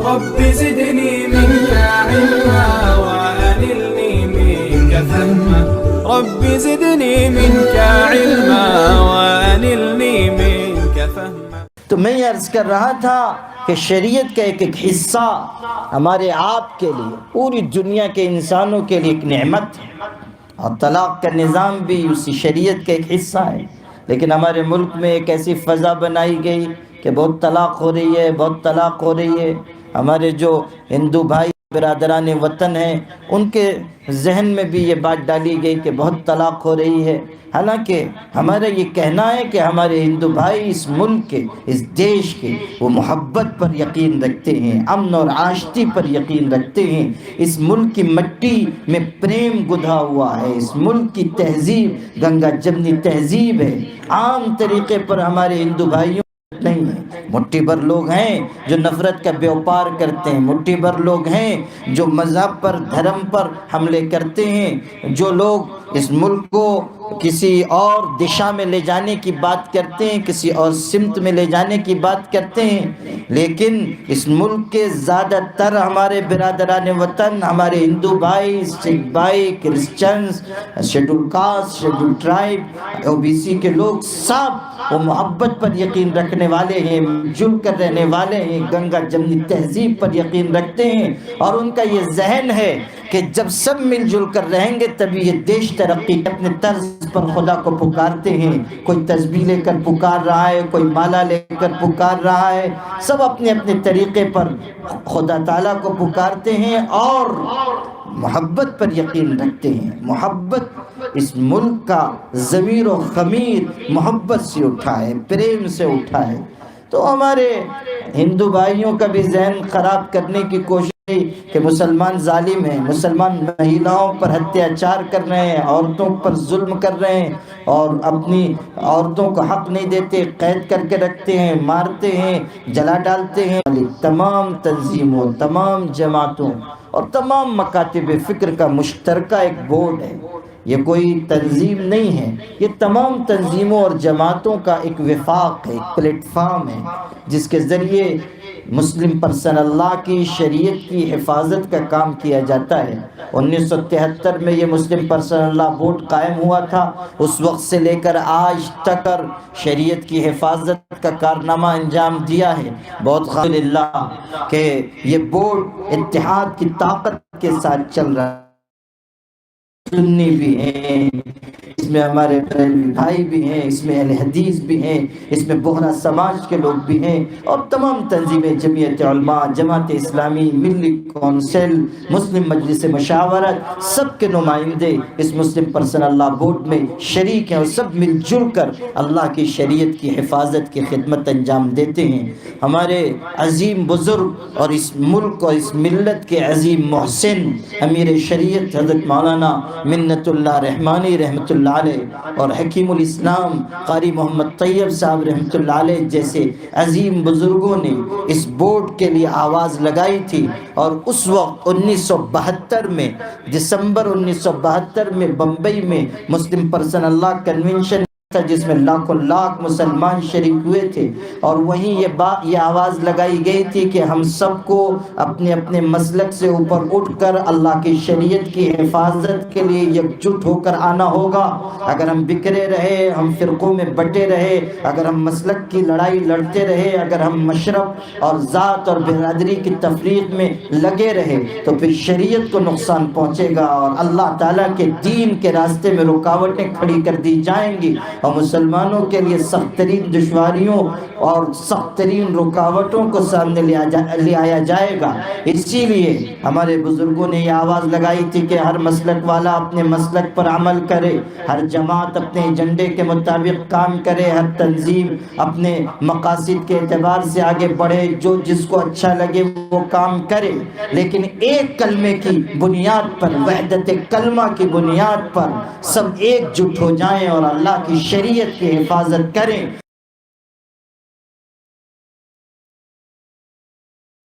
رب زدني منك علما وأنلني منك فهما رب زدني منك علما وأنلني منك فهما. تو میں یہ عرض کر رہا تھا کہ شریعت کا ایک حصہ ہمارے آپ کے لیے، پوری دنیا کے انسانوں کے لیے ایک نعمت ہے، اور طلاق کا نظام بھی اسی شریعت کا ایک حصہ ہے. لیکن ہمارے ملک میں ایک ایسی فضا بنائی گئی کہ بہت طلاق ہو رہی ہے، بہت طلاق ہو رہی ہے. ہمارے جو ہندو بھائی برادران وطن ہیں ان کے ذہن میں بھی یہ بات ڈالی گئی کہ بہت طلاق ہو رہی ہے. حالانکہ ہمارا یہ کہنا ہے کہ ہمارے ہندو بھائی اس ملک کے، اس دیش کے، وہ محبت پر یقین رکھتے ہیں، امن اور آشتی پر یقین رکھتے ہیں. اس ملک کی مٹی میں پریم گدھا ہوا ہے، اس ملک کی تہذیب گنگا جمنی تہذیب ہے. عام طریقے پر ہمارے ہندو بھائیوں نہیں ہے. مٹھی بھر لوگ ہیں جو نفرت کا بیوپار کرتے ہیں، مٹھی بھر لوگ ہیں جو مذہب پر، دھرم پر حملے کرتے ہیں، جو لوگ اس ملک کو کسی اور دشا میں لے جانے کی بات کرتے ہیں، کسی اور سمت میں لے جانے کی بات کرتے ہیں. لیکن اس ملک کے زیادہ تر ہمارے برادران وطن، ہمارے ہندو بھائی، سکھ بھائی، Christians, schedule caste, schedule tribe, O B C کے لوگ، سب وہ محبت پر یقین رکھنے والے ہیں، مل جل کر رہنے والے ہیں، گنگا جمنی تہذیب پر یقین رکھتے ہیں. اور ان کا یہ ذہن ہے کہ جب سب مل جل کر رہیں گے تبھی یہ دیش ترقی. اپنے طرز پر خدا کو پکارتے ہیں، کوئی تسبیح لے کر پکار رہا ہے، کوئی مالا لے کر پکار رہا ہے، سب اپنے اپنے طریقے پر خدا تعالیٰ کو پکارتے ہیں اور محبت پر یقین رکھتے ہیں. محبت اس ملک کا ضمیر و خمیر محبت سے اٹھا ہے، پریم سے اٹھا ہے. تو ہمارے ہندو بھائیوں کا بھی ذہن خراب کرنے کی کوشش کہ مسلمان ظالم ہیں، مسلمان مہیلاؤں پر اتیاچار کر رہے ہیں، عورتوں پر ظلم کر رہے ہیں اور اپنی عورتوں کو حق نہیں دیتے، قید کر کے رکھتے ہیں، مارتے ہیں، جلا ڈالتے ہیں. تمام تنظیموں، تمام جماعتوں اور تمام مکاتب فکر کا مشترکہ ایک بورڈ ہے. یہ کوئی تنظیم نہیں ہے، یہ تمام تنظیموں اور جماعتوں کا ایک وفاق ہے، ایک پلیٹ فارم ہے جس کے ذریعے مسلم پرسنل لا کی، شریعت کی حفاظت کا کام کیا جاتا ہے. 1973 میں یہ مسلم پرسنل لا بورڈ قائم ہوا تھا. اس وقت سے لے کر آج تک شریعت کی حفاظت کا کارنامہ انجام دیا ہے. بہت الحمدللہ کہ یہ بورڈ اتحاد کی طاقت کے ساتھ چل رہا ہے. سنی بھی ہیں، اس میں ہمارے بریلوی بھائی بھی ہیں، اس میں اہل حدیث بھی ہیں، اس میں بہرا سماج کے لوگ بھی ہیں، اور تمام تنظیمیں، جمعیت علماء، جماعت اسلامی، ملی کونسل، مسلم مجلس مشاورت، سب کے نمائندے اس مسلم پرسنل لا بورڈ میں شریک ہیں اور سب مل جل کر اللہ کی شریعت کی حفاظت کی خدمت انجام دیتے ہیں. ہمارے عظیم بزرگ اور اس ملک اور اس ملت کے عظیم محسن امیر شریعت حضرت مولانا منت اللہ رحمانی رحمۃ اللہ علیہ اور حکیم الاسلام قاری محمد طیب صاحب رحمۃ اللہ علیہ جیسے عظیم بزرگوں نے اس بورڈ کے لیے آواز لگائی تھی. اور اس وقت 1972 میں، دسمبر 1972 میں بمبئی میں مسلم پرسنل لا کنونشن تھا جس میں لاکھوں لاکھ مسلمان شریک ہوئے تھے، اور وہیں یہ آواز لگائی گئی تھی کہ ہم سب کو اپنے اپنے مسلک سے اوپر اٹھ کر اللہ کی شریعت کی حفاظت کے لیے یکجٹ ہو کر آنا ہوگا. اگر ہم بکھرے رہے، ہم فرقوں میں بٹے رہے، اگر ہم مسلک کی لڑائی لڑتے رہے، اگر ہم مشرب اور ذات اور برادری کی تفریق میں لگے رہے تو پھر شریعت کو نقصان پہنچے گا اور اللہ تعالیٰ کے دین کے راستے میں رکاوٹیں کھڑی کر دی جائیں گی اور مسلمانوں کے لیے سخت ترین دشواریوں اور سخت ترین رکاوٹوں کو سامنے لے آیا جائے گا. اسی لیے ہمارے بزرگوں نے یہ آواز لگائی تھی کہ ہر مسلک والا اپنے مسلک پر عمل کرے، ہر جماعت اپنے ایجنڈے کے مطابق کام کرے، ہر تنظیم اپنے مقاصد کے اعتبار سے آگے بڑھے، جو جس کو اچھا لگے وہ کام کرے، لیکن ایک کلمے کی بنیاد پر، وحدت کلمہ کی بنیاد پر سب ایک جٹ ہو جائیں اور اللہ کی شریعت کی حفاظت کریں.